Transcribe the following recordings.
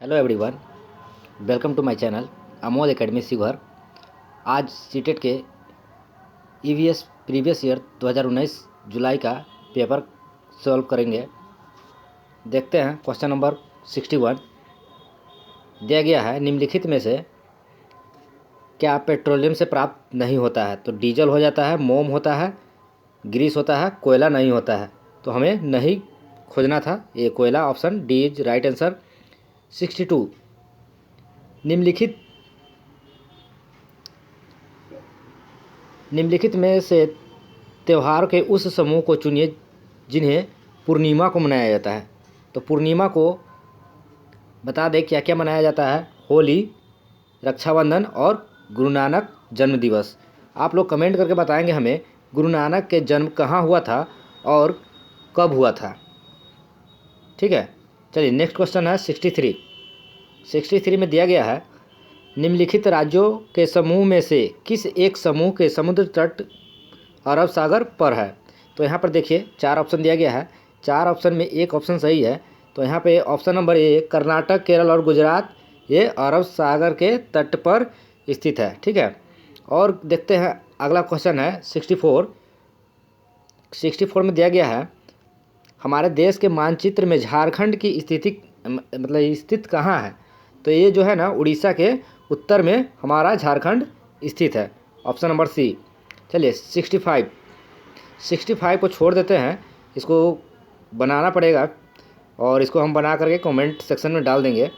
Hello everyone, welcome to my channel Amod academy Sheohar. आज CTET के EVS previous year 2019 जुलाई का paper solve करेंगे। देखते हैं क्वेश्चन नंबर 61 दिया गया है, निम्नलिखित में से क्या पेट्रोलियम से प्राप्त नहीं होता है? तो डीजल हो जाता है, मोम होता है, ग्रीस होता है, कोयला नहीं होता है। तो हमें नहीं खोजना था, ये कोयला option D is right answer. 62 निम्नलिखित में से त्यौहार के उस समूह को चुनिए जिन्हें पूर्णिमा को मनाया जाता है। तो पूर्णिमा को बता दें क्या क्या मनाया जाता है। होली, रक्षाबंधन और गुरु नानक जन्म दिवस। आप लोग कमेंट करके बताएंगे हमें गुरु नानक के जन्म कहाँ हुआ था और कब हुआ था। ठीक है, चलिए नेक्स्ट क्वेश्चन है 63 में दिया गया है, निम्नलिखित राज्यों के समूह में से किस एक समूह के समुद्र तट अरब सागर पर है? तो यहाँ पर देखिए 4 ऑप्शन दिया गया है, 4 ऑप्शन में एक ऑप्शन सही है। तो यहाँ पे option number A Karnataka, Kerala और गुजरात, ये अरब सागर के तट पर स्थित है। ठीक है, और देखते हैं अगला क्वेश्चन है 64 में दिया गया है, हमारे देश के मानचित्र में झारखंड की स्थिति मतलब स्थित कहाँ है? तो ये जो है ना, उड़ीसा के उत्तर में हमारा झारखंड स्थित है, ऑप्शन नंबर सी। चलिए 65 को छोड़ देते हैं, इसको बनाना पड़ेगा और इसको हम बना करके कमेंट सेक्शन में डाल देंगे।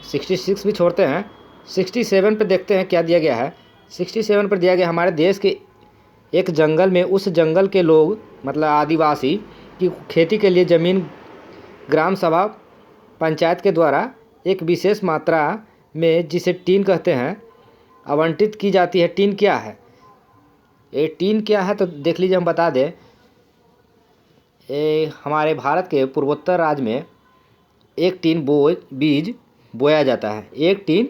66 भी छोड़ते हैं। 67 पे देखते हैं क्या दिया गया है। 67 पर दिया गया, हमारे देश के एक जंगल में उस जंगल के लोग मतलब आदिवासी की खेती के लिए ज़मीन ग्राम सभा पंचायत के द्वारा एक विशेष मात्रा में, जिसे टीन कहते हैं, आवंटित की जाती है। टीन क्या है? ये टीन क्या है तो देख लीजिए, हम बता दें। ये हमारे भारत के पूर्वोत्तर राज्य में एक टीन बीज बोया जाता है। एक टीन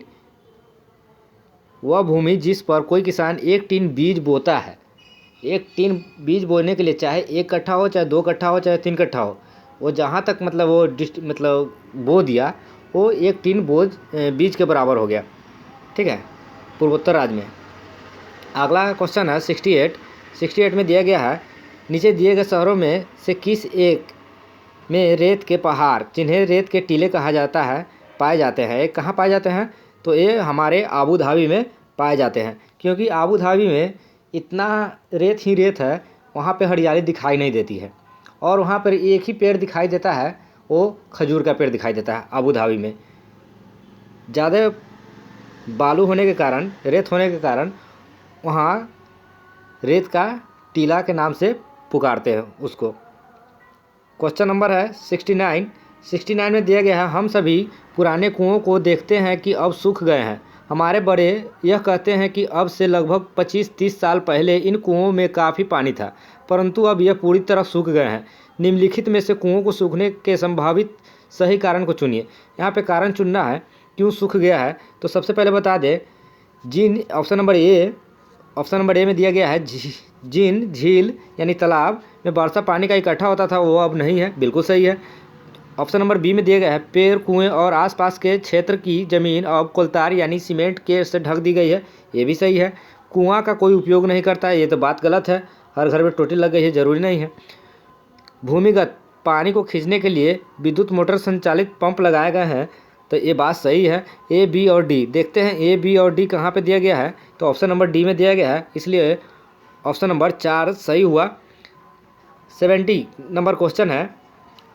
वह भूमि जिस पर कोई किसान एक टीन बीज बोता है। एक टीन बीज बोने के लिए चाहे 1 कट्ठा हो, चाहे 2 कट्ठा हो, चाहे 3 कट्ठा हो, वो जहाँ तक मतलब वो बो दिया, वो एक टीन बीज के बराबर हो गया। ठीक है, पूर्वोत्तर राज्य में। अगला क्वेश्चन है 68 में दिया गया है, नीचे दिए गए शहरों में से किस एक में रेत के पहाड़, जिन्हें रेत के टीले कहा जाता है, पाए जाते हैं? ये कहाँ पाए जाते हैं? तो ये हमारे आबू धाबी में पाए जाते हैं, क्योंकि आबू धाबी में इतना रेत ही रेत है, वहाँ पे हरियाली दिखाई नहीं देती है। और वहाँ पर एक ही पेड़ दिखाई देता है, वो खजूर का पेड़ दिखाई देता है। आबू धाबी में ज़्यादा बालू होने के कारण, रेत होने के कारण, वहाँ रेत का टीला के नाम से पुकारते हैं उसको। क्वेश्चन नंबर है 69 में दिया गया है, हम सभी पुराने कुओं को देखते हैं कि अब सूख गए हैं। हमारे बड़े यह कहते हैं कि अब से लगभग 25-30 साल पहले इन कुओं में काफ़ी पानी था, परंतु अब यह पूरी तरह सूख गए हैं। निम्नलिखित में से कुओं को सूखने के संभावित सही कारण को चुनिए। यहाँ पे कारण चुनना है, क्यों सूख गया है। तो सबसे पहले बता दें, जिन ऑप्शन नंबर ए में दिया गया है, जिन झील यानी तालाब में वर्षा पानी का इकट्ठा होता था, वो अब नहीं है, बिल्कुल सही है। ऑप्शन नंबर बी में दिया गया है, पेड़, कुएं और आसपास के क्षेत्र की ज़मीन अब कोलतार यानी सीमेंट के से ढक दी गई है, ये भी सही है। कुआं का कोई उपयोग नहीं करता है, ये तो बात गलत है, हर घर में टोटी लग गई है, ज़रूरी नहीं है। भूमिगत पानी को खींचने के लिए विद्युत मोटर संचालित पंप लगाए गए हैं, तो ये बात सही है। ए, बी और डी देखते हैं, ए, बी और डी कहाँ पे दिया गया है? तो ऑप्शन नंबर डी में दिया गया है, इसलिए ऑप्शन नंबर 4 सही हुआ। 70 नंबर क्वेश्चन है,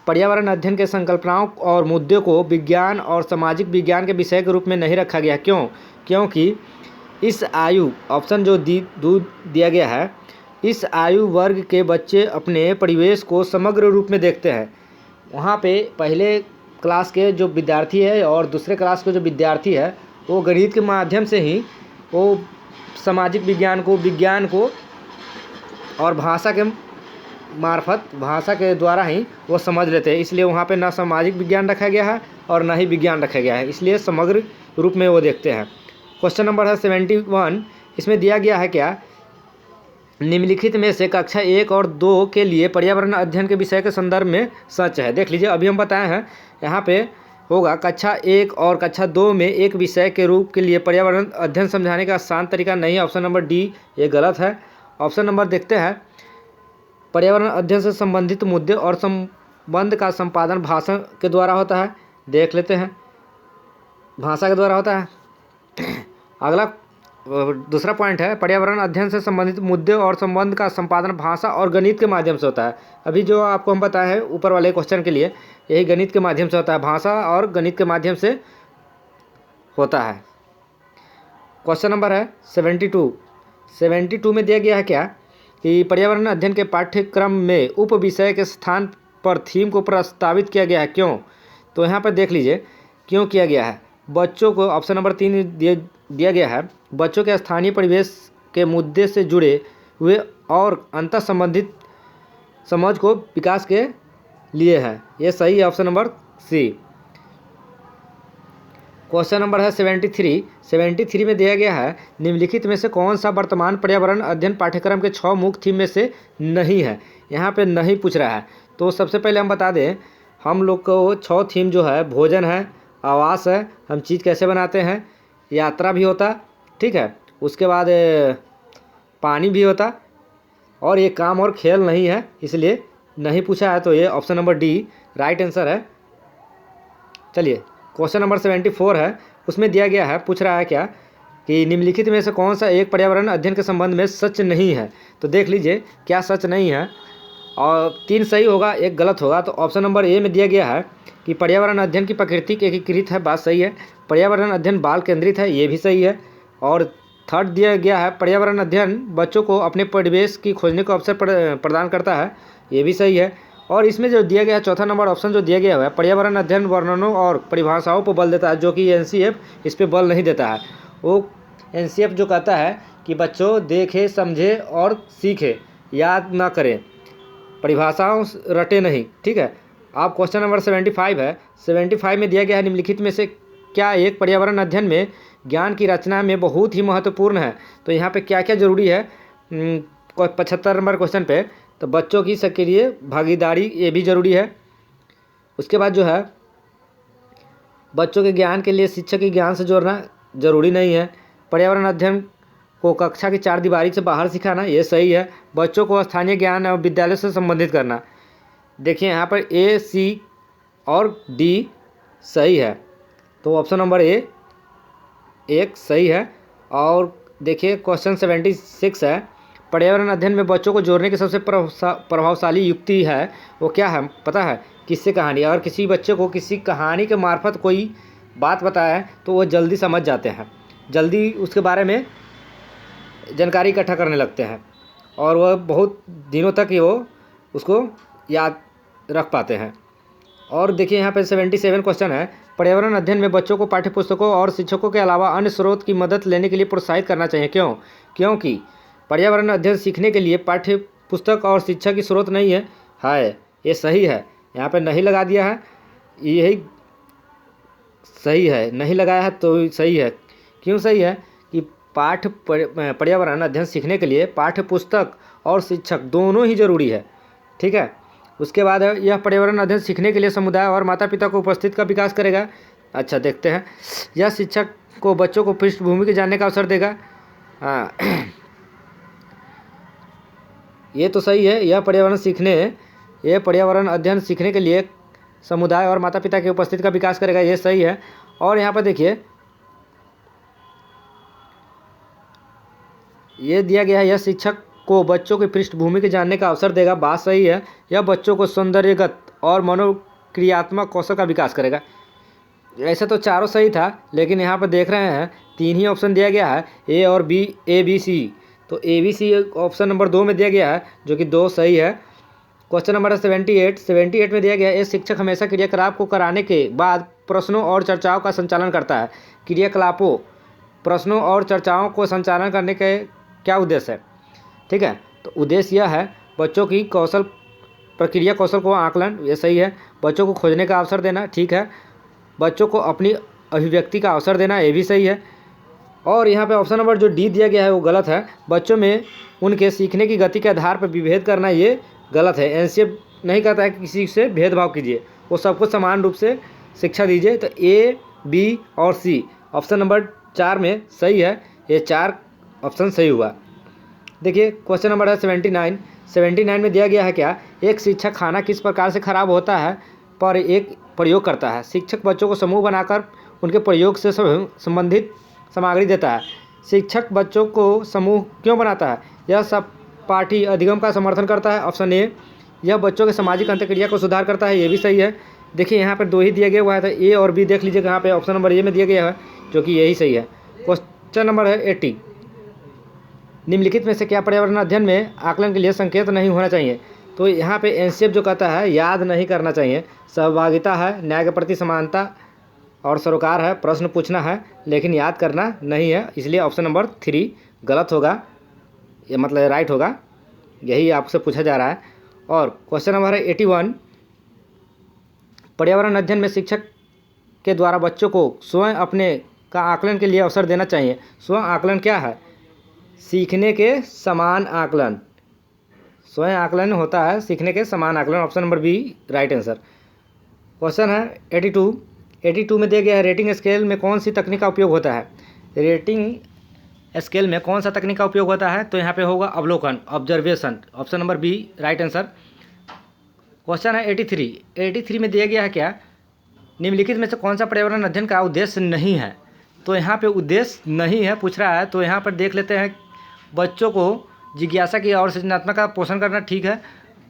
पर्यावरण अध्ययन के संकल्पनाओं और मुद्दों को विज्ञान और सामाजिक विज्ञान के विषय के रूप में नहीं रखा गया, क्यों? क्योंकि इस आयु ऑप्शन जो दिया गया है, इस आयु वर्ग के बच्चे अपने परिवेश को समग्र रूप में देखते हैं। वहाँ पे पहले क्लास के जो विद्यार्थी है और दूसरे क्लास के जो विद्यार्थी है, वो गणित के माध्यम से ही वो सामाजिक विज्ञान को और भाषा के मार्फत, भाषा के द्वारा ही वो समझ लेते हैं। इसलिए वहाँ पे ना सामाजिक विज्ञान रखा गया है और ना ही विज्ञान रखा गया है, इसलिए समग्र रूप में वो देखते हैं। क्वेश्चन नंबर है 71, इसमें दिया गया है क्या, निम्नलिखित में से कक्षा 1 और 2 के लिए पर्यावरण अध्ययन के विषय के संदर्भ में सच है? देख लीजिए, अभी हम बताए हैं यहाँ पे होगा कक्षा 1 और कक्षा 2 में एक विषय के रूप के लिए पर्यावरण अध्ययन समझाने का आसान तरीका नहीं है। ऑप्शन नंबर डी ये गलत है। ऑप्शन नंबर देखते हैं, पर्यावरण अध्ययन से संबंधित मुद्दे और संबंध का संपादन भाषा के द्वारा होता है। देख लेते हैं, भाषा के द्वारा होता है। अगला दूसरा पॉइंट है, पर्यावरण अध्ययन से संबंधित मुद्दे और संबंध का संपादन भाषा और गणित के माध्यम से होता है। अभी जो आपको हम बताए हैं ऊपर वाले क्वेश्चन के लिए, यही गणित के माध्यम से होता है, भाषा और गणित के माध्यम से होता है। क्वेश्चन नंबर है 72 में दिया गया है क्या कि पर्यावरण अध्ययन के पाठ्यक्रम में उप विषय के स्थान पर थीम को प्रस्तावित किया गया है, क्यों? तो यहाँ पर देख लीजिए क्यों किया गया है। बच्चों को ऑप्शन नंबर 3 दिया गया है, बच्चों के स्थानीय परिवेश के मुद्दे से जुड़े हुए और अंतर संबंधित समझ को विकास के लिए है। ये सही है, option number C. Question number है 73 में दिया गया है, निम्नलिखित में से कौन सा वर्तमान पर्यावरण अध्ययन पाठ्यक्रम के 6 मुख्य थीम में से नहीं है। यहाँ पे नहीं पूछ रहा है। तो सबसे पहले हम बता दें, हम लोग को 6 थीम जो है, भोजन है, आवास है, हम चीज़ कैसे बनाते हैं, यात्रा भी होता, ठीक है, उसके बाद पानी भी होता, और ये काम और खेल नहीं है, इसलिए नहीं पूछा है। तो ये option number D right answer है। चलिए क्वेश्चन नंबर 74 है, उसमें दिया गया है, पूछ रहा है क्या कि निम्नलिखित में से कौन सा एक पर्यावरण अध्ययन के संबंध में सच नहीं है। तो देख लीजिए क्या सच नहीं है, और 3 सही होगा, 1 गलत होगा। तो ऑप्शन नंबर ए में दिया गया है कि पर्यावरण अध्ययन की प्रकृति एकीकृत है, बात सही है। पर्यावरण अध्ययन बाल केंद्रित है, ये भी सही है। और थर्ड दिया गया है, पर्यावरण अध्ययन बच्चों को अपने परिवेश की खोजने का अवसर प्रदान करता है, ये भी सही है। और इसमें जो दिया गया है चौथा नंबर ऑप्शन जो दिया गया है, पर्यावरण अध्ययन वर्णनों और परिभाषाओं पर बल देता है, जो कि एनसीएफ इस पर बल नहीं देता है। वो एनसीएफ जो कहता है कि बच्चों देखे, समझे और सीखे, याद ना करें, परिभाषाओं रटे नहीं, ठीक है। आप क्वेश्चन नंबर 75 है, 75 में दिया गया है, निम्नलिखित में से क्या एक पर्यावरण अध्ययन में ज्ञान की रचना में बहुत ही महत्वपूर्ण है। तो यहाँ पे क्या क्या जरूरी है 75 नंबर क्वेश्चन पे, तो बच्चों की सक्रिय भागीदारी ये भी ज़रूरी है। उसके बाद जो है, बच्चों के ज्ञान के लिए शिक्षक के ज्ञान से जोड़ना ज़रूरी नहीं है। पर्यावरण अध्ययन को कक्षा की 4 दीवारी से बाहर सिखाना, ये सही है। बच्चों को स्थानीय ज्ञान और विद्यालय से संबंधित करना, देखिए यहाँ पर ए, सी और डी सही है। तो ऑप्शन नंबर ए 1 सही है। और देखिए क्वेश्चन 76 है, पर्यावरण अध्ययन में बच्चों को जोड़ने की सबसे प्रभावशाली युक्ति है, वो क्या है पता है? किस्से कहानी। अगर किसी बच्चे को किसी कहानी के मार्फत कोई बात बताए तो वो जल्दी समझ जाते हैं, जल्दी उसके बारे में जानकारी इकट्ठा करने लगते हैं, और वह बहुत दिनों तक वो उसको याद रख पाते हैं। और देखिए यहाँ पे 77 क्वेश्चन है, पर्यावरण अध्ययन में बच्चों को पाठ्यपुस्तकों और शिक्षकों के अलावा अन्य स्रोत की मदद लेने के लिए प्रोत्साहित करना चाहिए, क्यों? क्योंकि पर्यावरण अध्ययन सीखने के लिए पाठ्य पुस्तक और शिक्षा की स्रोत नहीं है, ये सही है। यहाँ पे नहीं लगा दिया है, यही सही है, नहीं लगाया है तो सही है। क्यों सही है कि पर्यावरण अध्ययन सीखने के लिए पाठ्य पुस्तक और शिक्षक दोनों ही जरूरी है, ठीक है। उसके बाद यह पर्यावरण अध्ययन सीखने के लिए समुदाय और माता पिता को उपस्थित का विकास करेगा। अच्छा देखते हैं, यह शिक्षक को बच्चों को पृष्ठभूमि के जानने का अवसर देगा, हाँ ये तो सही है। यह पर्यावरण अध्ययन सीखने के लिए समुदाय और माता पिता की उपस्थिति का विकास करेगा, ये सही है। और यहाँ पर देखिए ये दिया गया है, यह शिक्षक को बच्चों की पृष्ठभूमि के जानने का अवसर देगा, बात सही है। यह बच्चों को सौंदर्यगत और मनोक्रियात्मक कौशल का विकास करेगा। ऐसे तो चारों सही था, लेकिन यहाँ पर देख रहे हैं 3 ही ऑप्शन दिया गया है, ए और बी, ए बी सी। तो A B C option number 2 में दिया गया है, जो कि 2 सही है। क्वेश्चन नंबर 78 में दिया गया है, एक शिक्षक हमेशा क्रियाकलाप को कराने के बाद प्रश्नों और चर्चाओं का संचालन करता है। क्रियाकलापों, प्रश्नों और चर्चाओं को संचालन करने के क्या उद्देश्य है, ठीक है। तो उद्देश्य यह है बच्चों की प्रक्रिया कौशल को आकलन, ये सही है। बच्चों को खोजने का अवसर देना, ठीक है। बच्चों को अपनी अभिव्यक्ति का अवसर देना, ये भी सही है। और यहाँ पे ऑप्शन नंबर जो डी दिया गया है वो गलत है। बच्चों में उनके सीखने की गति के आधार पर विभेद करना, ये गलत है। एनसीएफ नहीं कहता है कि किसी से भेदभाव कीजिए, वो सबको समान रूप से शिक्षा दीजिए। तो ए, बी और सी ऑप्शन नंबर 4 में सही है। ये 4 ऑप्शन सही हुआ। देखिए क्वेश्चन नंबर है 79 में दिया गया है क्या, एक शिक्षक खाना किस प्रकार से खराब होता है पर एक प्रयोग करता है। शिक्षक बच्चों को समूह बनाकर उनके प्रयोग से संबंधित सामग्री देता है। शिक्षक बच्चों को समूह क्यों बनाता है, यह सब पाठी अधिगम का समर्थन करता है। ऑप्शन ए, यह बच्चों के सामाजिक अंतःक्रिया को सुधार करता है, ये भी सही है। देखिए यहाँ पर 2 ही दिया गया हुआ है, तो ए और बी देख लीजिए कहाँ पे, ऑप्शन नंबर ए में दिया गया है, जो कि यही सही है। क्वेश्चन नंबर है 80, निम्नलिखित में से क्या पर्यावरण अध्ययन में आकलन के लिए संकेत नहीं होना चाहिए। तो यहाँ पे एनसीएफ जो कहता है याद नहीं करना चाहिए। सहभागिता है, न्याय के प्रति समानता और सरोकार है, प्रश्न पूछना है लेकिन याद करना नहीं है, इसलिए ऑप्शन नंबर 3 गलत होगा, ये मतलब राइट होगा, यही आपसे पूछा जा रहा है। और क्वेश्चन नंबर है 81, पर्यावरण अध्ययन में शिक्षक के द्वारा बच्चों को स्वयं अपने का आकलन के लिए अवसर देना चाहिए। स्वयं आकलन क्या है, सीखने के समान आकलन, स्वयं आकलन होता है सीखने के समान आकलन, option number B right answer. Question है 82 में दिया गया है रेटिंग स्केल में कौन सी तकनीक का उपयोग होता है। रेटिंग स्केल में कौन सा तकनीक का उपयोग होता है, तो यहाँ पे होगा अवलोकन, observation, option number B right answer. Question है 83 में दिया गया है क्या, निम्नलिखित में से कौन सा पर्यावरण अध्ययन का उद्देश्य नहीं है। तो यहाँ पे उद्देश्य नहीं है पूछ रहा है, तो यहाँ पर देख लेते हैं, बच्चों को जिज्ञासा की और सृजनात्मक का पोषण करना ठीक है,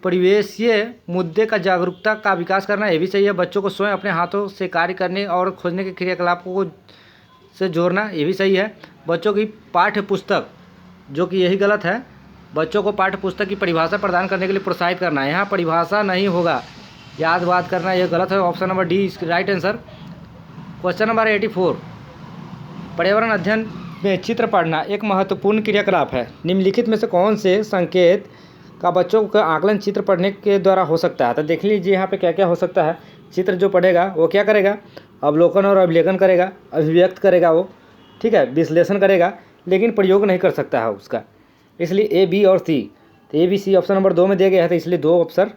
परिवेशीय मुद्दे का जागरूकता का विकास करना ये भी सही है, बच्चों को स्वयं अपने हाथों से कार्य करने और खोजने के क्रियाकलापों को से जोड़ना ये भी सही है, बच्चों की पाठ्य पुस्तक, जो कि यही गलत है, बच्चों को पाठ्य पुस्तक की परिभाषा प्रदान करने के लिए प्रोत्साहित करना, यहाँ परिभाषा नहीं होगा, याद बात करना यह गलत है, option number D right answer. Question number 84, पर्यावरण अध्ययन में चित्र पढ़ना एक महत्वपूर्ण क्रियाकलाप है, निम्नलिखित में से कौन से संकेत का बच्चों का आकलन चित्र पढ़ने के द्वारा हो सकता है। तो देख लीजिए यहाँ पे क्या क्या हो सकता है। चित्र जो पढ़ेगा वो क्या करेगा, अवलोकन और अभिलेखन करेगा, अभिव्यक्त करेगा वो, ठीक है, विश्लेषण करेगा, लेकिन प्रयोग नहीं कर सकता है उसका, इसलिए ए, बी और सी। तो A, B, C option number 2 में दिया गया है, तो इसलिए 2 ऑप्शन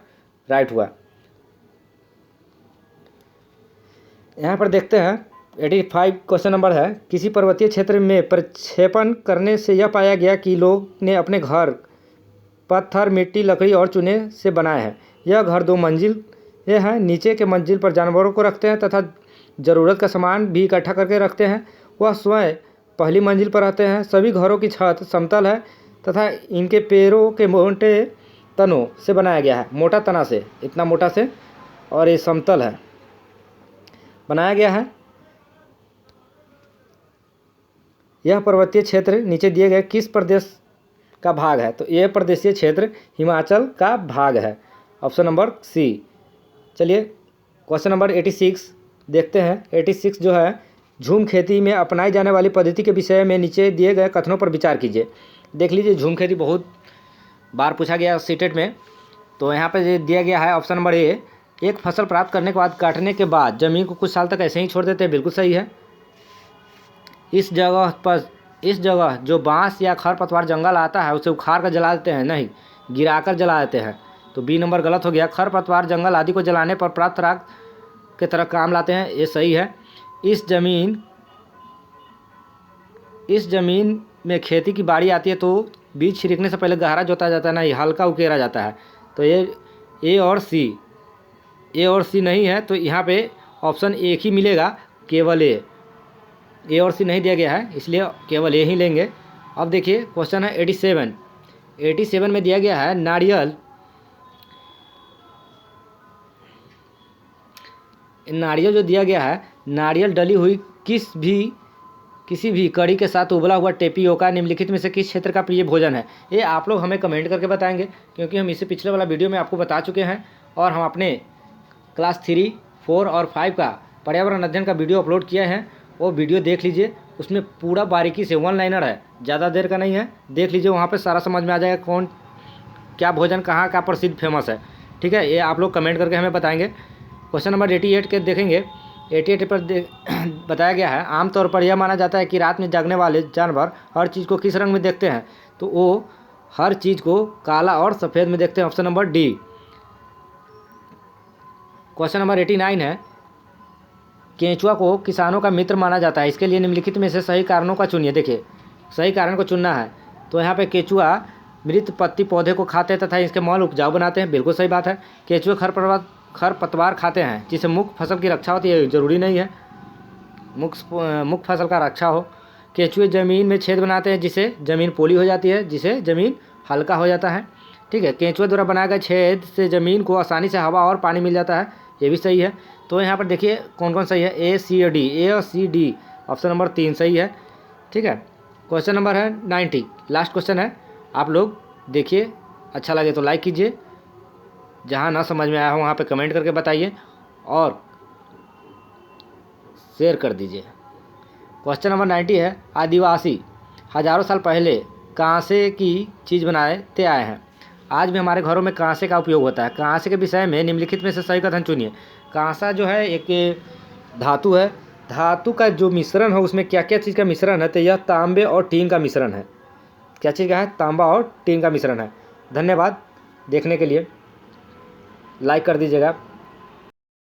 राइट हुआ। यहाँ पर देखते हैं 85 क्वेश्चन नंबर है, किसी पर्वतीय क्षेत्र में प्रक्षेपण करने से यह पाया गया कि लोग ने अपने घर पत्थर, मिट्टी, लकड़ी और चूने से बनाए हैं। यह घर 2 मंजिल ये है, नीचे के मंजिल पर जानवरों को रखते हैं तथा ज़रूरत का सामान भी इकट्ठा करके रखते हैं। वह स्वयं पहली मंजिल पर रहते हैं। सभी घरों की छत समतल है तथा इनके पैरों के मोटे तनों से बनाया गया है, मोटा तना से, इतना मोटा से, और ये समतल है बनाया गया है। यह पर्वतीय क्षेत्र नीचे दिए गए किस प्रदेश का भाग है। तो यह प्रदेशीय क्षेत्र हिमाचल का भाग है, ऑप्शन नंबर सी। चलिए क्वेश्चन नंबर 86 देखते हैं। 86 जो है, झूम खेती में अपनाई जाने वाली पद्धति के विषय में नीचे दिए गए कथनों पर विचार कीजिए। देख लीजिए, झूम खेती बहुत बार पूछा गया सीटेट में। तो यहाँ पर दिया गया है ऑप्शन नंबर ए, एक फसल प्राप्त करने के बाद काटने के बाद ज़मीन को कुछ साल तक ऐसे ही छोड़ देते हैं, बिल्कुल सही है। इस जगह जो बांस या खरपतवार जंगल आता है उसे उखाड़ कर जला देते हैं, नहीं गिराकर जला देते हैं, तो बी नंबर गलत हो गया। खरपतवार जंगल आदि को जलाने पर प्राप्त राख के तरह काम लाते हैं, ये सही है। इस जमीन में खेती की बाड़ी आती है तो बीज छिड़कने से पहले गहरा जोता जाता है, नहीं हल्का उकेरा जाता है। तो ये ए और सी नहीं है, तो यहाँ पे ऑप्शन एक ही मिलेगा, केवल ए और सी नहीं दिया गया है, इसलिए केवल ए ही लेंगे। अब देखिए क्वेश्चन है 87 में दिया गया है नारियल जो दिया गया है, नारियल डली हुई किसी भी कड़ी के साथ उबला हुआ टेपियोका निम्नलिखित में से किस क्षेत्र का प्रिय भोजन है। ये आप लोग हमें कमेंट करके बताएंगे, क्योंकि हम इससे पिछले वाला वीडियो में आपको बता चुके हैं, और हम अपने क्लास 3, 4 और 5 का पर्यावरण अध्ययन का वीडियो अपलोड किया है, वो वीडियो देख लीजिए, उसमें पूरा बारीकी से 1 लाइनर है, ज़्यादा देर का नहीं है, देख लीजिए, वहाँ पे सारा समझ में आ जाएगा कौन क्या भोजन कहाँ का प्रसिद्ध फेमस है। ठीक है, ये आप लोग कमेंट करके हमें बताएंगे। क्वेश्चन नंबर 88 के देखेंगे। 88 पर बताया गया है, आमतौर पर यह माना जाता है कि रात में जागने वाले जानवर हर चीज़ को किस रंग में देखते हैं। तो वो हर चीज़ को काला और सफ़ेद में देखते हैं, option number D. Question number 89 है, केंचुआ को किसानों का मित्र माना जाता है, इसके लिए निम्नलिखित में से सही कारणों का चुनिए। देखिए सही कारण को चुनना है। तो यहाँ पे केंचुआ मृत पत्ती पौधे को खाते हैं तथा इसके मल उपजाऊ बनाते हैं, बिल्कुल सही बात है। केंचुए खरपतवार खाते हैं जिससे मुख्य फसल की रक्षा होती है, ज़रूरी नहीं है मुख्य फसल का रक्षा हो। केंचुए ज़मीन में छेद बनाते हैं जिससे ज़मीन पोली हो जाती है, जिससे ज़मीन हल्का हो जाता है। ठीक है, केंचुए द्वारा बनाए गए छेद से ज़मीन को आसानी से हवा और पानी मिल जाता है, ये भी सही है। तो यहाँ पर देखिए कौन कौन सही है, ए सी और डी, ए और सी डी, ऑप्शन नंबर 3 सही है। ठीक है, क्वेश्चन नंबर है 90, लास्ट क्वेश्चन है। आप लोग देखिए, अच्छा लगे तो लाइक कीजिए, जहाँ ना समझ में आया हो वहाँ पे कमेंट करके बताइए और शेयर कर दीजिए। क्वेश्चन नंबर 90 है, आदिवासी हजारों साल पहले कांसे की चीज़ बनाते आए हैं, आज भी हमारे घरों में कांसे का उपयोग होता है। कांसे के विषय में निम्नलिखित में से सही कथन चुनिए। कांसा जो है एक धातु है, धातु का जो मिश्रण है उसमें क्या क्या चीज़ का मिश्रण है, तो यह तांबे और टीन का मिश्रण है। क्या चीज़ का है, तांबा और टीन का मिश्रण है। धन्यवाद देखने के लिए, लाइक कर दीजिएगा।